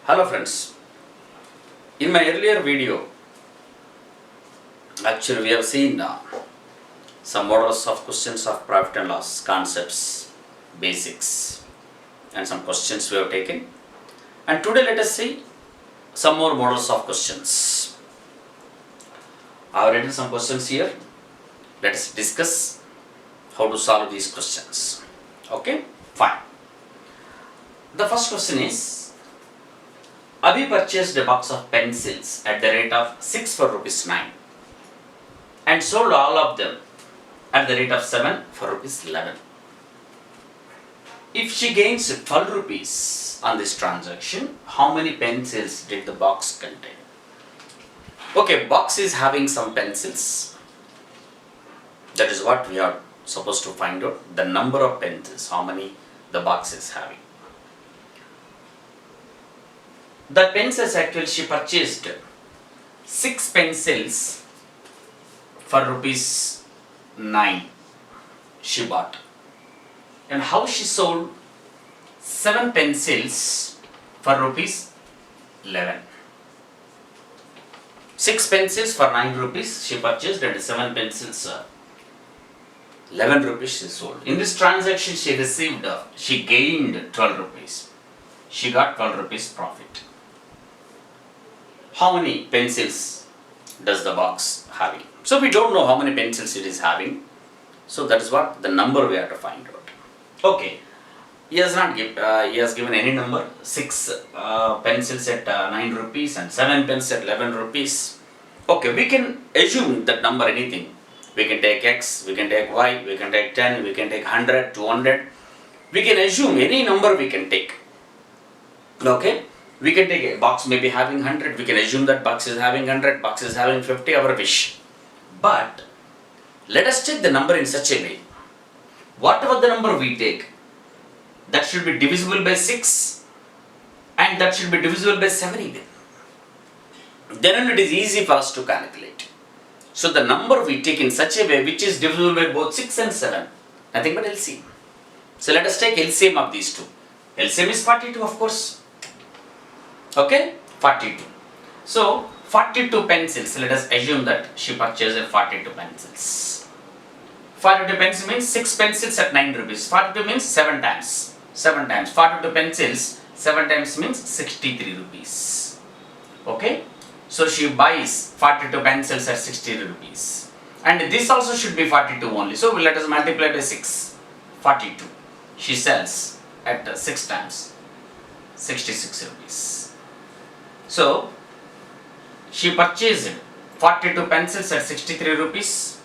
Hello friends, in my earlier video, actually we have seen some models of questions of profit and loss, concepts, basics, and some questions we have taken. And today let us see some more models of questions. I have written some questions here. Let us discuss how to solve these questions. Okay, fine. The first question is, Abhi purchased a box of pencils at the rate of 6 for rupees 9 and sold all of them at the rate of 7 for rupees 11. If she gains 12 rupees on this transaction, how many pencils did the box contain? Okay, box is having some pencils. That is what we are supposed to find out. The number of pencils, how many the box is having. The pencils, actually she purchased 6 pencils for rupees 9 she bought. And how she sold 7 pencils for rupees 11. 6 pencils for 9 rupees she purchased and 7 pencils 11 rupees she sold. In this transaction she gained 12 rupees. She got 12 rupees profit. How many pencils does the box having? So we don't know how many pencils it is having. So that is what the number we have to find out. Okay, he has given any number, 6 pencils at 9 rupees and 7 pencils at 11 rupees. Okay, we can assume that number anything. We can take X, we can take Y, we can take 10, we can take 100, 200. We can assume any number we can take. Okay. We can take a box maybe having 100, we can assume that box is having 100, box is having 50, our wish. But let us take the number in such a way. Whatever the number we take, that should be divisible by 6 and that should be divisible by 7 even. Then it is easy for us to calculate. So the number we take in such a way which is divisible by both 6 and 7, nothing but LCM. So let us take LCM of these two. LCM is 42 of course. Okay, 42. So 42 pencils, let us assume that she purchased 42 pencils. 42 pencils means 6 pencils at 9 rupees. 42 means 7 times. 7 times. 42 pencils, 7 times means 63 rupees. Okay, so she buys 42 pencils at 63 rupees. And this also should be 42 only. So let us multiply by 6. 42. She sells at 6 times 66 rupees. So, she purchased 42 pencils at 63 rupees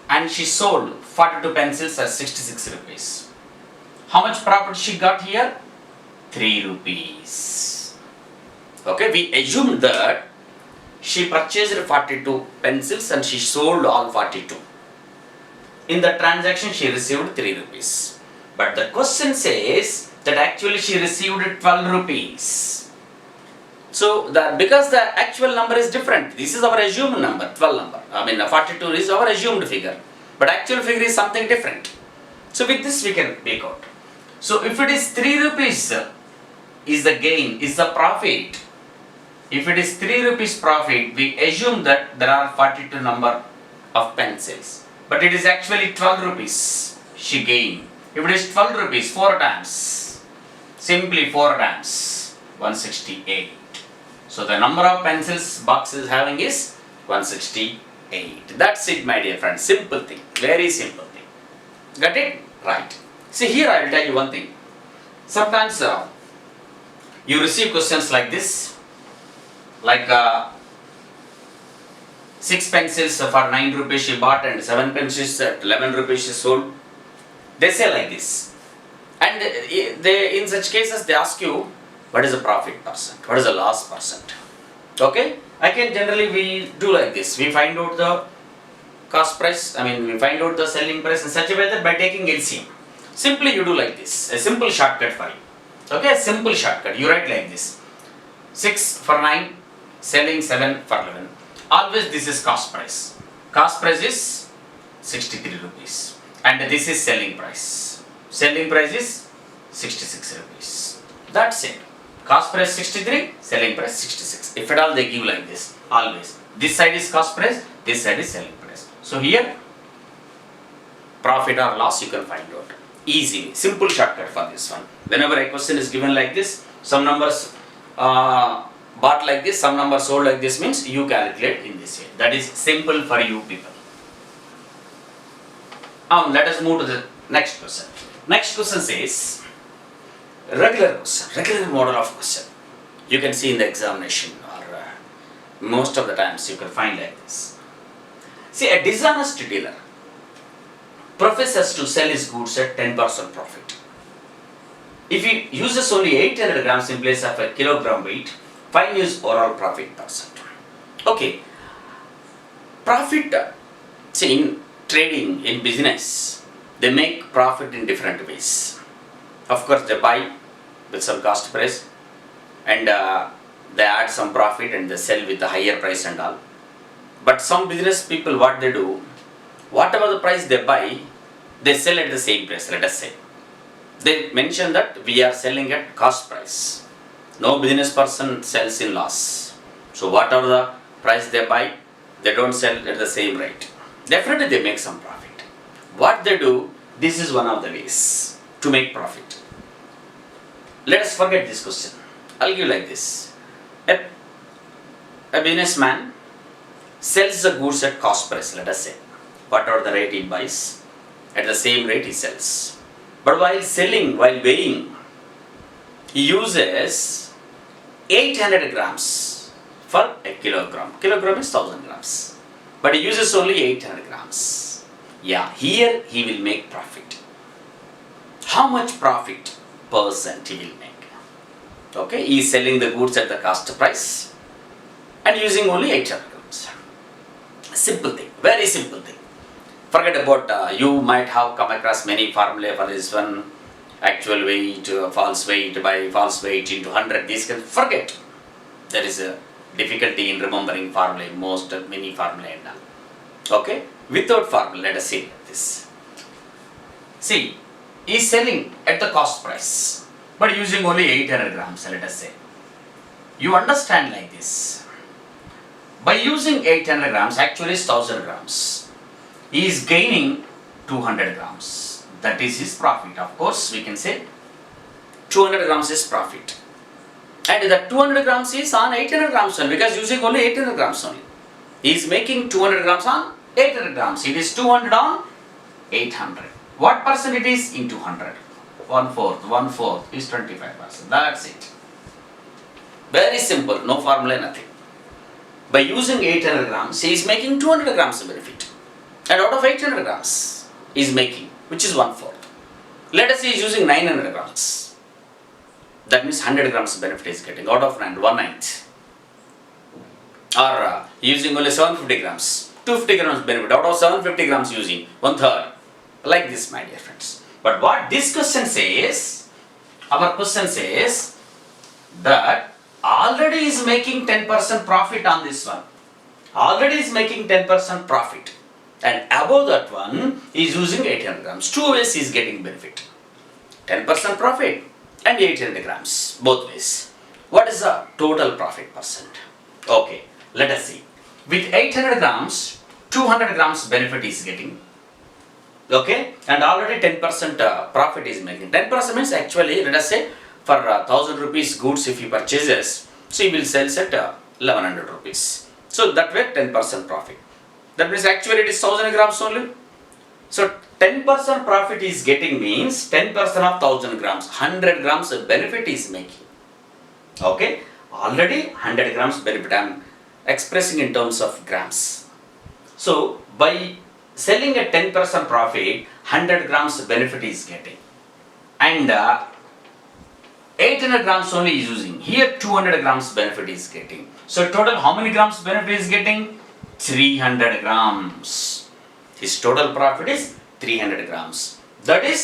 and she sold 42 pencils at 66 rupees. How much profit she got here? 3 rupees. Okay, we assume that she purchased 42 pencils and she sold all 42. In the transaction she received 3 rupees. But the question says that actually she received 12 rupees. So, because the actual number is different, this is our assumed number, 12 number. 42 is our assumed figure. But actual figure is something different. So, with this we can make out. So, if it is 3 rupees is the gain, is the profit. If it is 3 rupees profit, we assume that there are 42 number of pencils. But it is actually 12 rupees she gained. If it is 12 rupees, 4 times, simply 4 times, 168. So the number of pencils box is having is 168. That's it, my dear friends. Simple thing. Very simple thing. Got it? Right. See, here I will tell you one thing. Sometimes you receive questions like this. Like 6 pencils for 9 rupees she bought and 7 pencils at 11 rupees she sold. They say like this. And in such cases they ask you, what is the profit percent? What is the loss percent? Okay? We do like this. We find out the cost price, we find out the selling price in such a way that by taking LCM. Simply you do like this. A simple shortcut for you. Okay? A simple shortcut. You write like this. 6 for 9, selling 7 for 11. Always this is cost price. Cost price is 63 rupees. And this is selling price. Selling price is 66 rupees. That's it. Cost price 63, selling price 66. If at all they give like this, always. This side is cost price, this side is selling price. So here, profit or loss you can find out. Easily, simple shortcut for this one. Whenever a question is given like this, some numbers bought like this, some numbers sold like this, means you calculate in this way. That is simple for you people. Let us move to the next question. Next question says, regular question, regular model of question. You can see in the examination or most of the times you can find like this. See, a dishonest dealer professes to sell his goods at 10% profit. If he uses only 800 grams in place of a kilogram weight, find his overall profit percent. Okay, profit, see, in trading, in business, they make profit in different ways. Of course, they buy with some cost price and they add some profit and they sell with a higher price and all. But some business people, what they do, whatever the price they buy, they sell at the same price, let us say. They mention that we are selling at cost price. No business person sells in loss. So whatever the price they buy, they don't sell at the same rate. Definitely they make some profit. What they do, this is one of the ways to make profit. Let us forget this question. I'll give like this. A businessman sells the goods at cost price, let us say. Whatever the rate he buys, at the same rate he sells. But while selling, while weighing, he uses 800 grams for a kilogram. Kilogram is 1000 grams. But he uses only 800 grams. Yeah, here he will make profit. How much profit percent he will make? Okay, he is selling the goods at the cost price and using only 800 grams. Simple thing, very simple thing. Forget about, you might have come across many formulae for this one, actual weight, false weight by false weight into 100, this can forget. There is a difficulty in remembering formulae, many formulae and all. Okay, without formula, let us see this. See, he is selling at the cost price, but using only 800 grams, let us say. You understand like this. By using 800 grams, actually it's 1000 grams. He is gaining 200 grams. That is his profit. Of course, we can say 200 grams is profit. And that 200 grams is on 800 grams only, because using only 800 grams only. He is making 200 grams on 800 grams. It is 200 on 800. What percent it is in 200? 1/4 is 25%. That's it. Very simple, no formula, nothing. By using 800 grams, he is making 200 grams of benefit. And out of 800 grams, he is making, which is 1/4. Let us say he is using 900 grams. That means 100 grams of benefit is getting out of 1/9. Or using only 750 grams, 250 grams benefit. Out of 750 grams using 1/3. Like this, my dear friends. But what this question says, our question says that already is making 10% profit on this one. Already is making 10% profit. And above that one is using 800 grams. Two ways he is getting benefit. 10% profit and 800 grams. Both ways. What is the total profit percent? Okay, let us see. With 800 grams, 200 grams benefit is getting. Okay, and already 10% profit is making. 10% means actually, let us say, for 1000 rupees goods if he purchases, so he will sell at 1100 rupees. So that way 10% profit. That means actually it is 1000 grams only. So 10% profit is getting means 10% of 1000 grams. 100 grams of benefit is making. Okay, already 100 grams benefit. I am expressing in terms of grams. So by selling at 10% profit, 100 grams benefit is getting. And 800 grams only is using. Here 200 grams benefit is getting. So total how many grams benefit is getting? 300 grams. His total profit is 300 grams. That is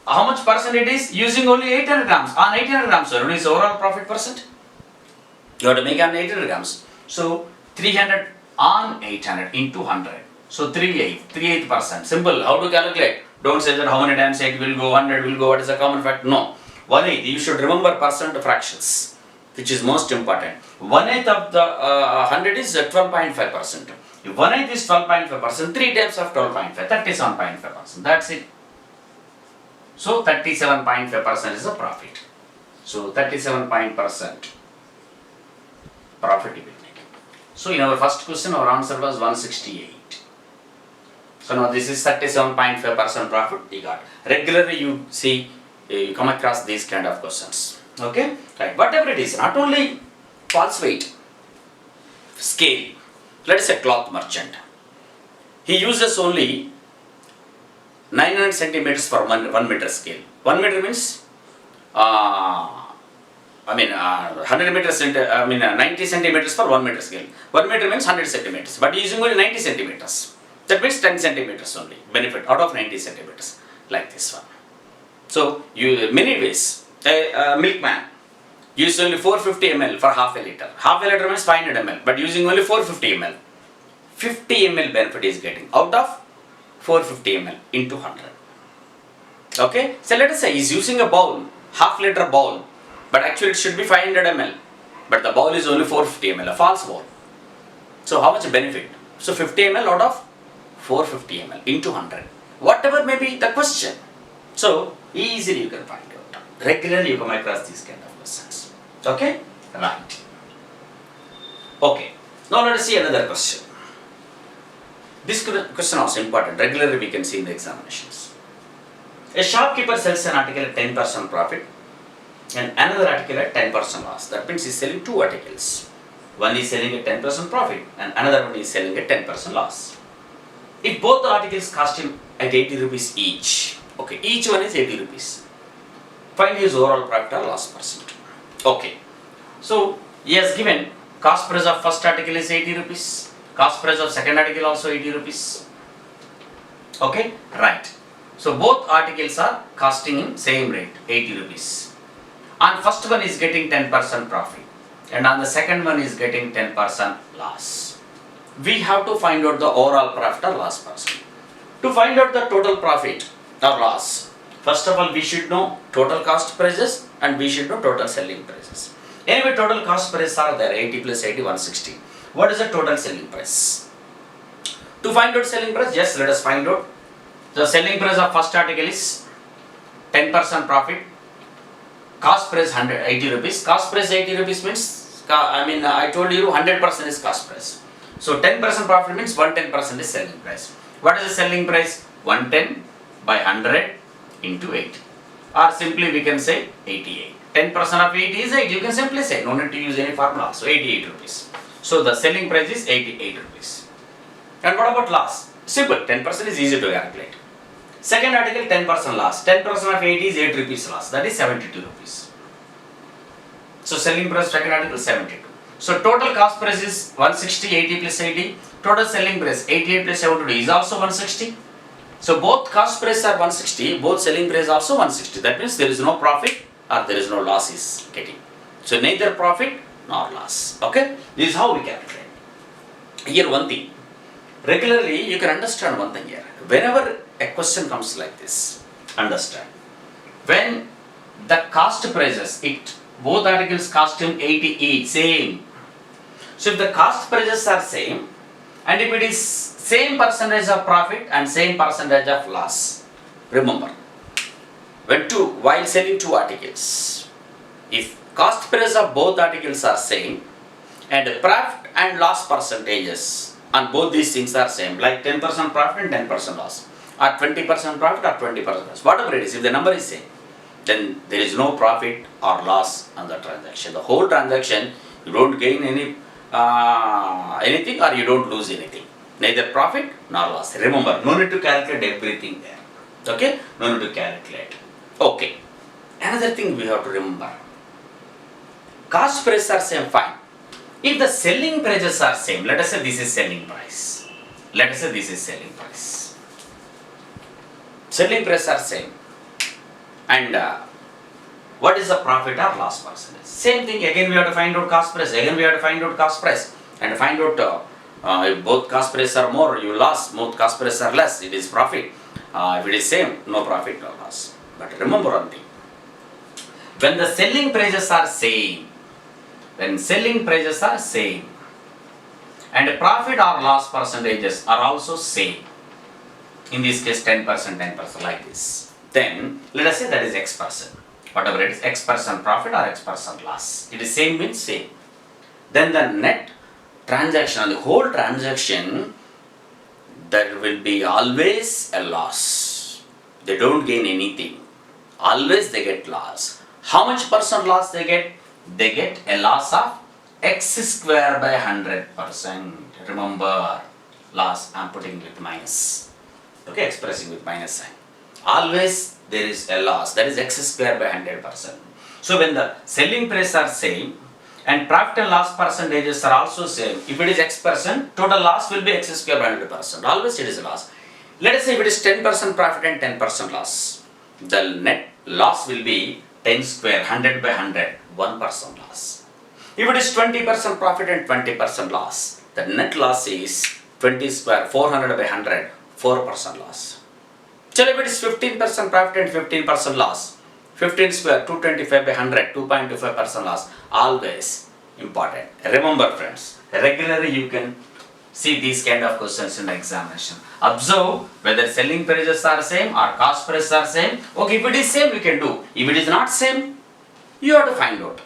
how much percent it is? Using only 800 grams. On 800 grams, so what is overall profit percent? You have to make on 800 grams. So 300 on 800 into 100. So 38%. Simple. How to calculate? Don't say that how many times 8 will go, 100 will go, what is the common factor? No. 1/8. You should remember percent fractions. which is most important. 1/8 of the 100 is 12.5%. If 1/8 is 12.5%, 3 times of 12.5, 37.5%. That's it. So 37.5% is the profit. So 37% profit you will make. So in our first question, our answer was 168. So now this is 37.5% profit you got. Regularly you see, you come across these kind of questions. Okay, right. Whatever it is, not only false weight, scale. Let us say cloth merchant. He uses only 900 centimeters for 1 meter scale. 1 meter means 100 meters, 90 centimeters for 1 meter scale. 1 meter means 100 centimeters, but using only 90 centimeters. That means 10 centimeters only benefit out of 90 centimeters, like this one. So, many ways. A milkman uses only 450 ml for half a liter. Half a liter means 500 ml, but using only 450 ml. 50 ml benefit is getting out of 450 ml into 100. Okay, so let us say he's using a bowl, half liter bowl, but actually it should be 500 ml, but the bowl is only 450 ml, a false bowl. So how much benefit? So 50 ml out of 450 ml into 100. Whatever may be the question. So easily you can find out. Regularly you come across these kind of questions. Okay? Right. Okay. Now let us see another question. This question also important. Regularly we can see in the examinations. A shopkeeper sells an article at 10% profit and another article at 10% loss. That means he is selling two articles. One is selling at 10% profit and another one is selling at 10% loss. If both the articles cost him at 80 rupees each, okay, each one is 80 rupees. Find his overall profit or loss percent. Okay, so he has given cost price of first article is 80 rupees, cost price of second article also 80 rupees. Okay, right. So both articles are costing him same rate, 80 rupees. On first one is getting 10% profit and on the second one is getting 10% loss. We have to find out the overall profit or loss percent. To find out the total profit or loss, first of all we should know total cost prices and we should know total selling prices. Anyway, total cost prices are there, 80 plus 80, 160. What is the total selling price? To find out selling price, yes, let us find out. The selling price of first article is 10% profit. Cost price 180 rupees. Cost price 80 rupees means, I told you 100% is cost price. So 10% profit means 110% is selling price. What is the selling price? 110 by 100 into 8. Or simply we can say 88. 10% of 80 is 8. You can simply say, no need to use any formula. So 88 rupees. So the selling price is 88 rupees. And what about loss? Simple. 10% is easy to calculate. Second article 10% loss. 10% of 80 is 8 rupees loss. That is 72 rupees. So selling price second article 72. So total cost price is 160, 80 plus 80. Total selling price 88 plus 72 is also 160. So both cost price are 160, both selling price also 160. That means there is no profit or there is no loss is getting. So neither profit nor loss. Okay? This is how we calculate. Here one thing. Regularly you can understand one thing here. Whenever a question comes like this, understand. When the cost prices, both articles cost him 80 each, same. So if the cost prices are same, and if it is same percentage of profit and same percentage of loss, remember, while selling two articles, if cost price of both articles are same, and profit and loss percentages on both these things are same, like 10% profit and 10% loss, or 20% profit or 20% loss, whatever it is, if the number is same, then there is no profit or loss on the transaction. The whole transaction, you don't gain anything or you don't lose anything. Neither profit nor loss. Remember, no need to calculate everything there. Okay? No need to calculate. Okay. Another thing we have to remember. Cost prices are same, fine. If the selling prices are same, let us say this is selling price. Let us say this is selling price. Selling prices are same. And what is the profit or loss percentage? Same thing, again we have to find out cost price, again we have to find out cost price and find out if both cost prices are more, you loss, both cost prices are less, it is profit. If it is same, no profit, no loss. But remember one thing, when the selling prices are same, when selling prices are same and profit or loss percentages are also same, in this case 10%, 10% like this, then let us say that is X percent. Whatever it is, X percent profit or X percent loss. It is same means same. Then the net transaction, the whole transaction, there will be always a loss. They don't gain anything. Always they get loss. How much percent loss they get? They get a loss of X square by 100%. Remember, loss I am putting with minus. Okay, expressing with minus sign. Always there is a loss, that is X square by 100%. So when the selling price are same and profit and loss percentages are also same, if it is X percent, total loss will be X square by 100%. Always it is a loss. Let us say if it is 10% profit and 10% loss, the net loss will be 10 square, 100 by 100, 1% loss. If it is 20% profit and 20% loss, the net loss is 20 square, 400 by 100, 4% loss. So if it is 15% profit and 15% loss, 15 square, 225 by 100, 2.25% loss, always important. Remember friends, regularly you can see these kind of questions in the examination. Observe whether selling prices are same or cost prices are same. Okay, if it is same, we can do. If it is not same, you have to find out.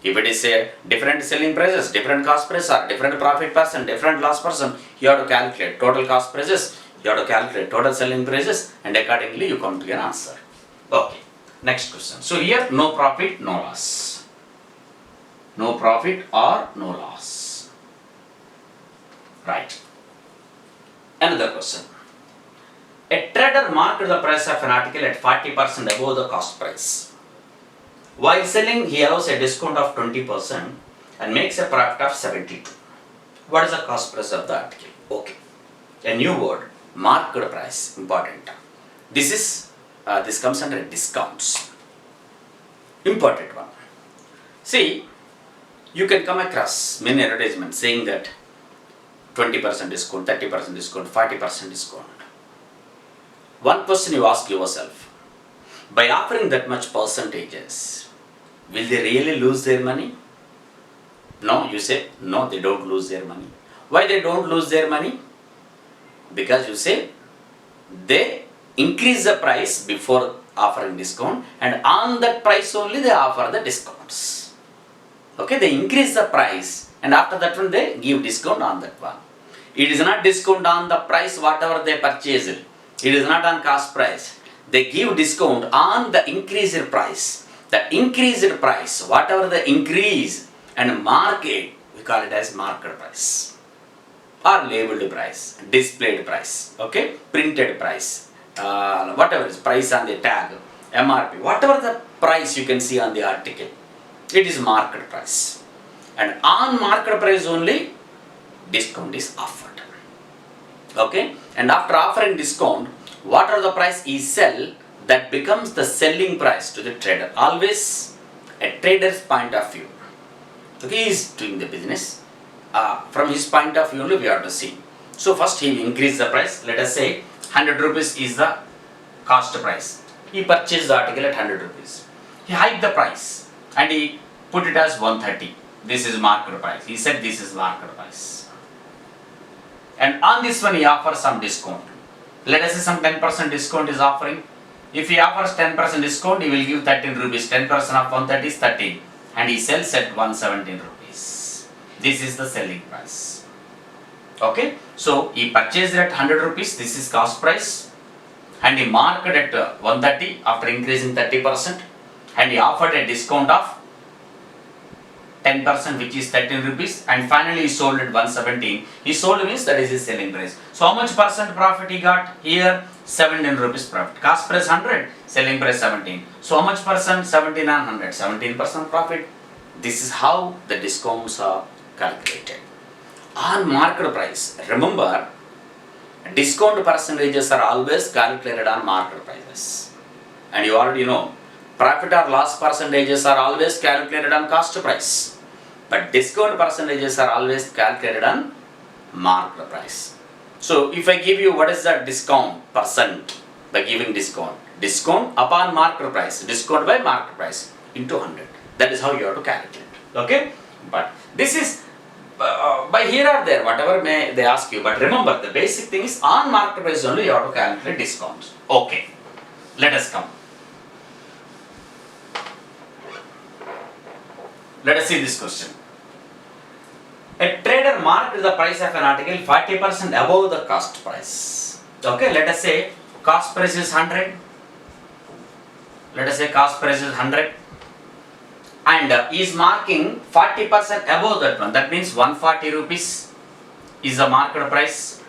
If it is a different selling prices, different cost prices, or different profit percent, different loss percent, you have to calculate total cost prices, you have to calculate total selling prices, and accordingly you come to an answer. Okay, next question. So here no profit, no loss. No profit or no loss. Right. Another question. A trader marked the price of an article at 40% above the cost price. While selling, he allows a discount of 20% and makes a profit of 72. What is the cost price of the article? Okay. A new word, marked price, important. This comes under discounts. Important one. See, you can come across many advertisements saying that 20% discount, 30% discount, 40% discount. One question you ask yourself, by offering that much percentages, will they really lose their money? No, you say, no, they don't lose their money. Why they don't lose their money? Because you say, they increase the price before offering discount and on that price only they offer the discounts. Okay, they increase the price and after that one they give discount on that one. It is not discount on the price whatever they purchase it. It is not on cost price. They give discount on the increased price. The increased price, whatever the increase and market, we call it as market price or labeled price, displayed price, okay, printed price, whatever is price on the tag, MRP, whatever the price you can see on the article, it is market price. And on market price only discount is offered. Okay, and after offering discount, whatever the price he sell, that becomes the selling price to the trader. Always a trader's point of view. Okay, he is doing the business. From his point of view only we have to see. So first he will increase the price. Let us say 100 rupees is the cost price. He purchased the article at 100 rupees. He hiked the price and he put it as 130. This is market price. He said this is market price. And on this one he offers some discount. Let us say some 10% discount is offering. If he offers 10% discount, he will give 13 rupees. 10% of 130 is 13. And he sells at 117 rupees. This is the selling price. Okay. So he purchased at 100 rupees. This is cost price. And he marked at 130 after increasing 30%. And he offered a discount of 10% which is 13 rupees and finally he sold at 117. He sold means that is his selling price. So how much percent profit he got here? 17 rupees profit. Cost price 100, selling price 17. So how much percent? 17 on 100, 17% profit. This is how the discounts are calculated. On market price, remember discount percentages are always calculated on market prices. And you already know profit or loss percentages are always calculated on cost price. But discount percentages are always calculated on market price. So if I give you what is the discount percent by giving discount upon market price, discount by market price into 100. That is how you have to calculate. Okay. But this is by here or there, whatever may they ask you. But remember, the basic thing is on market price only you have to calculate discounts. Okay, let us come. Let us see this question. A trader marked the price of an article 40% above the cost price. Okay, let us say cost price is 100. Let us say cost price is 100. And is marking 40% above that one. That means 140 rupees is the market price.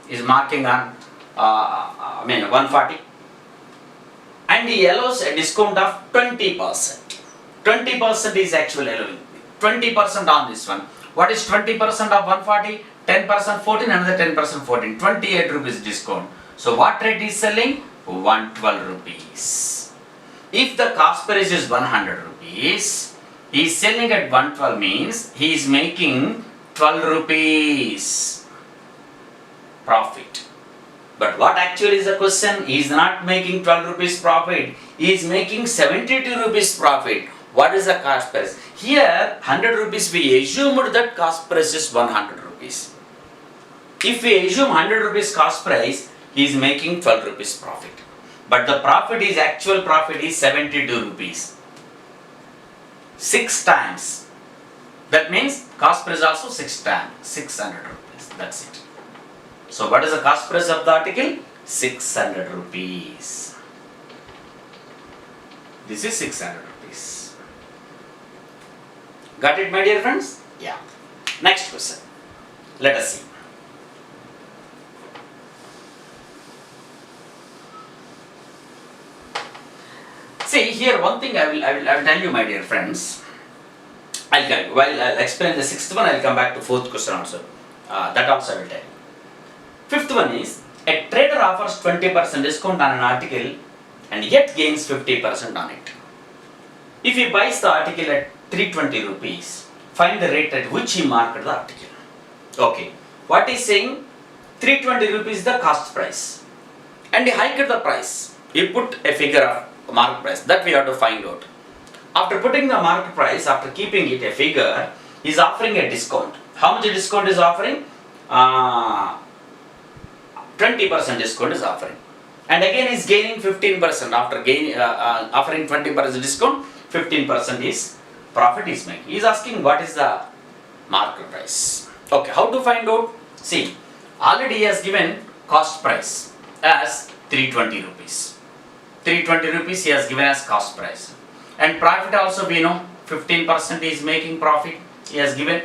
Is marking on 140. And he allows a discount of 20%. 20% is actually allowing. 20% on this one. What is 20% of 140? 10% 14, another 10% 14. 28 rupees discount. So what rate is selling? 112 rupees. If the cost price is 100 rupees, he is selling at 112 means he is making 12 rupees profit. But what actually is the question? He is not making 12 rupees profit. He is making 72 rupees profit. What is the cost price? Here 100 rupees we assumed that cost price is 100 rupees. If we assume 100 rupees cost price, he is making 12 rupees profit. But the profit is actual profit is 72 rupees. 6 times. That means cost price also 6 times. 600 rupees. That's it. So what is the cost price of the article? 600 rupees. This is 600 rupees. Got it, my dear friends? Yeah. Next question. Let us see. See here, one thing I will tell you, my dear friends. I'll explain the sixth one. I'll come back to fourth question also. That also I will tell you. Fifth one is a trader offers 20% discount on an article and yet gains 50% on it. If he buys the article at 320 rupees, find the rate at which he marked the article. Okay, what is saying? 320 rupees the cost price, and he hiked the price. He put a figure of market price that we have to find out. After putting the market price, after keeping it a figure, he is offering a discount. How much discount is offering? 20% discount is offering, and again is gaining 15% after offering 20% discount. 15% is profit is making. He is asking what is the market price. Okay, how to find out? See, already he has given cost price as 320 rupees. 320 rupees he has given as cost price, and profit also we know 15% is making profit he has given,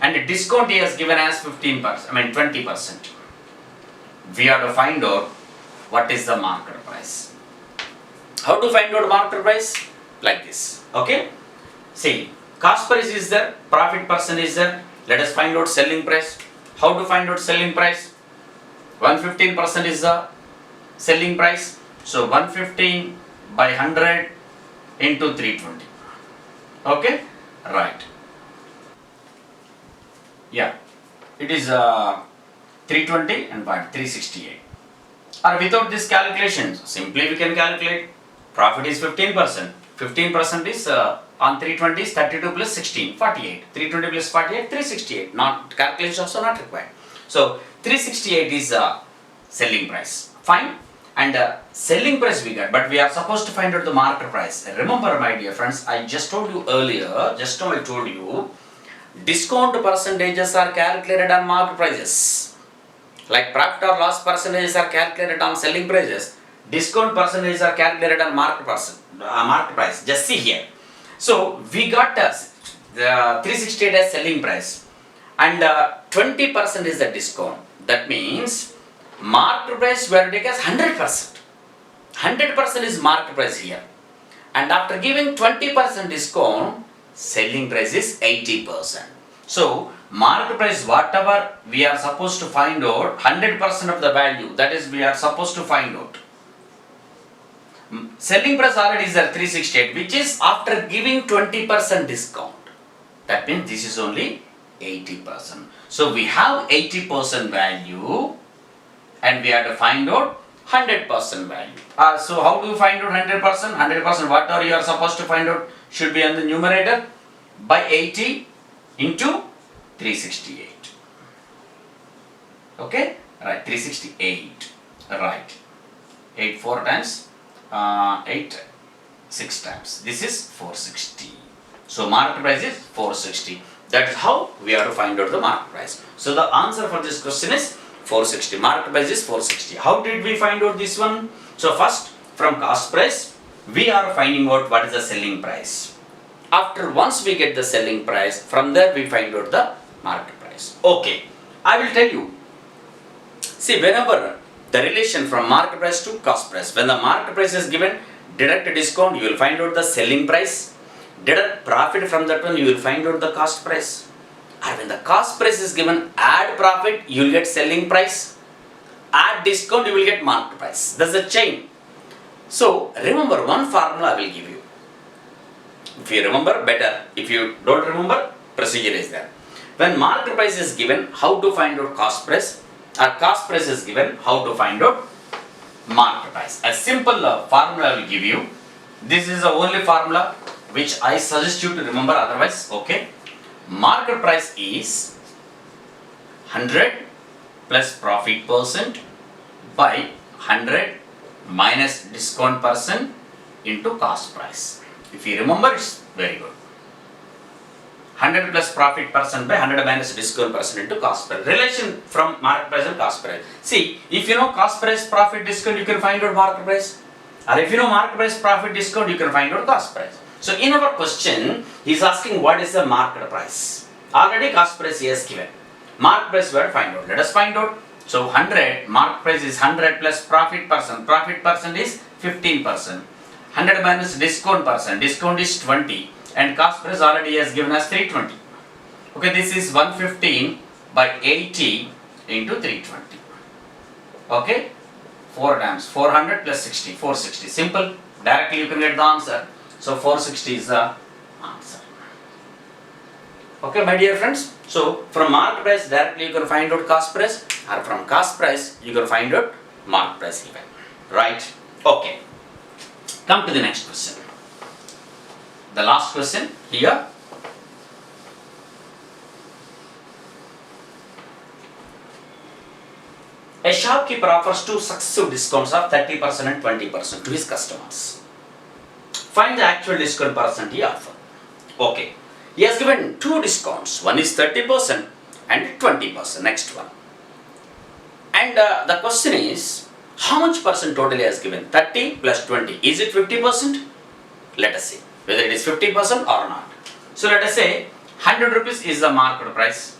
and the discount he has given as 15%. 20%. We have to find out what is the market price. How to find out market price? Like this. Okay. See, cost price is there, profit percent is there. Let us find out selling price. How to find out selling price? 115% is the selling price. So 115 by 100 into 320. Okay. Right. Yeah. It is 320 and 368. Or without this calculation, simply we can calculate profit is 15%. 15% is on 320 is 32 plus 16, 48. 320 plus 48, 368. Not calculation also not required. So 368 is selling price. Fine. And selling price we got, but we are supposed to find out the market price. Remember, my dear friends, I just told you earlier, just now I told you, discount percentages are calculated on market prices. Like profit or loss percentages are calculated on selling prices. Discount percentages are calculated on market price. Just see here. So we got the 368 as selling price, and 20% is the discount. That means market price we have to take as 100%. 100% is market price here, and after giving 20% discount, selling price is 80%. So market price whatever we are supposed to find out, 100% of the value, that is we are supposed to find out. Selling price already is there 368, which is after giving 20% discount. That means this is only 80%. So we have 80% value, and we have to find out 100% value. So how do you find out 100%? 100% whatever you are supposed to find out should be on the numerator. by 80 into 368. Okay, right, 368, right, 8 4 times, 8 6 times, this is 460. So market price is 460. That is how we have to find out the market price. So the answer for this question is 460. Market price is 460. How did we find out this one? So first, from cost price, we are finding out what is the selling price. After once we get the selling price, from there we find out the market price. Okay, I will tell you. See, whenever the relation from market price to cost price, when the market price is given, deduct a discount, you will find out the selling price. Deduct profit from that one, you will find out the cost price. And when the cost price is given, add profit, you will get selling price. Add discount, you will get market price. That's the chain. So remember, one formula I will give you. If you remember, better. If you don't remember, procedure is there. When market price is given, how to find out cost price? Or cost price is given, how to find out market price? A simple formula I will give you. This is the only formula which I suggest you to remember, otherwise, okay. Market price is 100 plus profit percent by 100 minus discount percent into cost price. If you remember, it's very good. 100 plus profit percent by 100 minus discount percent into cost price. Relation from market price and cost price. See, if you know cost price, profit, discount, you can find out market price. Or if you know market price, profit, discount, you can find out cost price. So in our question, he is asking what is the market price. Already cost price he has given. Market price we have to find out. Let us find out. So 100, market price is 100 plus profit percent. Profit percent is 15%. 100 minus discount percent. Discount is 20. And cost price already he has given us 320. Okay, this is 115 by 80 into 320. Okay, 4 times 400 plus 60, 460. Simple. Directly you can get the answer. So 460 is the answer. Okay, my dear friends. So from market price directly you can find out cost price, or from cost price you can find out market price even. Right? Okay. Come to the next question. The last question here. A shopkeeper offers two successive discounts of 30% and 20% to his customers. Find the actual discount percent he offered. Okay. He has given two discounts. One is 30% and 20%. Next one. And the question is, how much percent total he has given? 30 plus 20. Is it 50%? Let us see whether it is 50% or not. So let us say 100 rupees is the market price.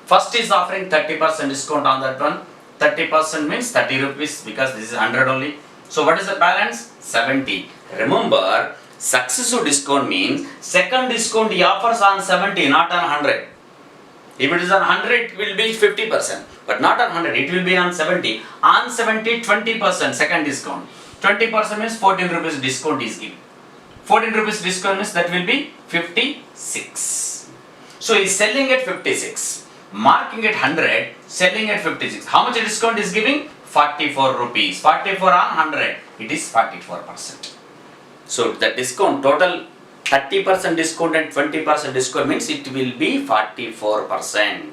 First is offering 30% discount on that one. 30% means 30 rupees because this is 100 only. So what is the balance? 70. Remember, successive discount means second discount he offers on 70, not on 100. If it is on 100, it will be 50%, but not on 100, it will be on 70. On 70, 20% second discount. 20% means 14 rupees discount is given. 14 rupees discount means that will be 56. So he is selling at 56, marking at 100, selling at 56. How much discount is giving? 44 rupees. 44 on 100, it is 44%. So the discount total 30% discount and 20% discount means it will be 44%.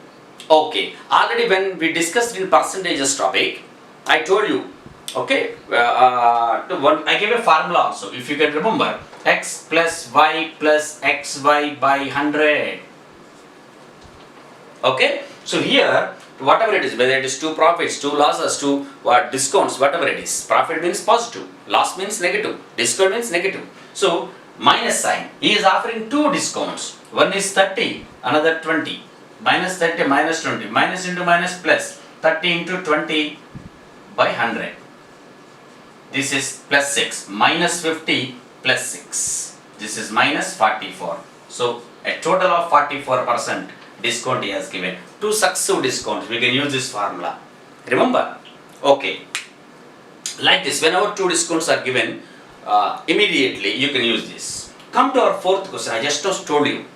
Okay, already when we discussed in percentages topic, I told you, okay, I gave a formula also, if you can remember, x plus y plus xy by 100. Okay, so here, whatever it is, whether it is two profits, two losses, two discounts, whatever it is, profit means positive, loss means negative, discount means negative. So, minus sign, he is offering two discounts. One is 30, another 20. Minus 30, minus 20, minus into minus plus, 30 into 20 by 100. This is plus 6, minus 50 plus 6. This is minus 44. So, a total of 44% discount he has given. Two successive discounts, we can use this formula. Remember? Okay. Like this, whenever two discounts are given, immediately you can use this. Come to our fourth question, I just told you.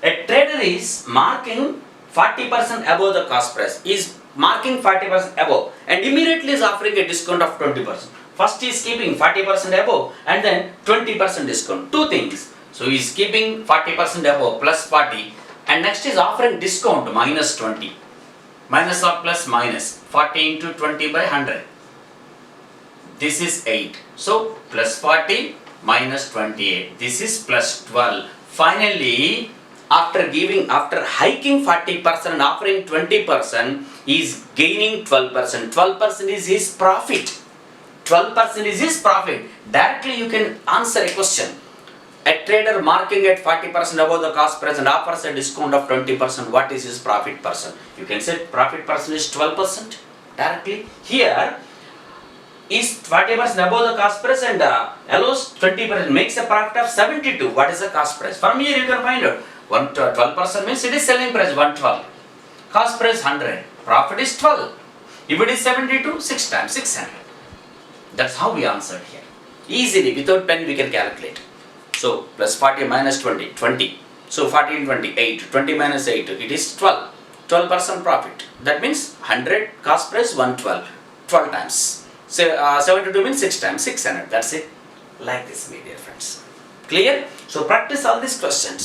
A trader is marking 40% above the cost price. He is marking 40% above and immediately is offering a discount of 20%. First he is keeping 40% above and then 20% discount. Two things. So he is keeping 40% above plus 40, and next is offering discount minus 20. Minus or plus minus 40 into 20 by 100. This is 8. So plus 40 minus 28. This is plus 12. Finally, after hiking 40% and offering 20%, he is gaining 12%. 12% is his profit. 12% is his profit. Directly you can answer a question. A trader marking at 40% above the cost price and offers a discount of 20%. What is his profit percent? You can say profit percent is 12% directly. Here is 40% above the cost price and allows 20%, makes a profit of 72. What is the cost price? From here you can find out. 12% means it is selling price 112. Cost price 100. Profit is 12. If it is 72, 6 times 600. That's how we answered here. Easily, without pen we can calculate. So, plus 40 minus 20, 20. So, 40 and 20, 8. 20 minus 8, it is 12. 12% profit. That means 100 cost price 112. 12 times. So, 72 means 6 times 600. That's it. Like this, my dear friends. Clear? So, practice all these questions.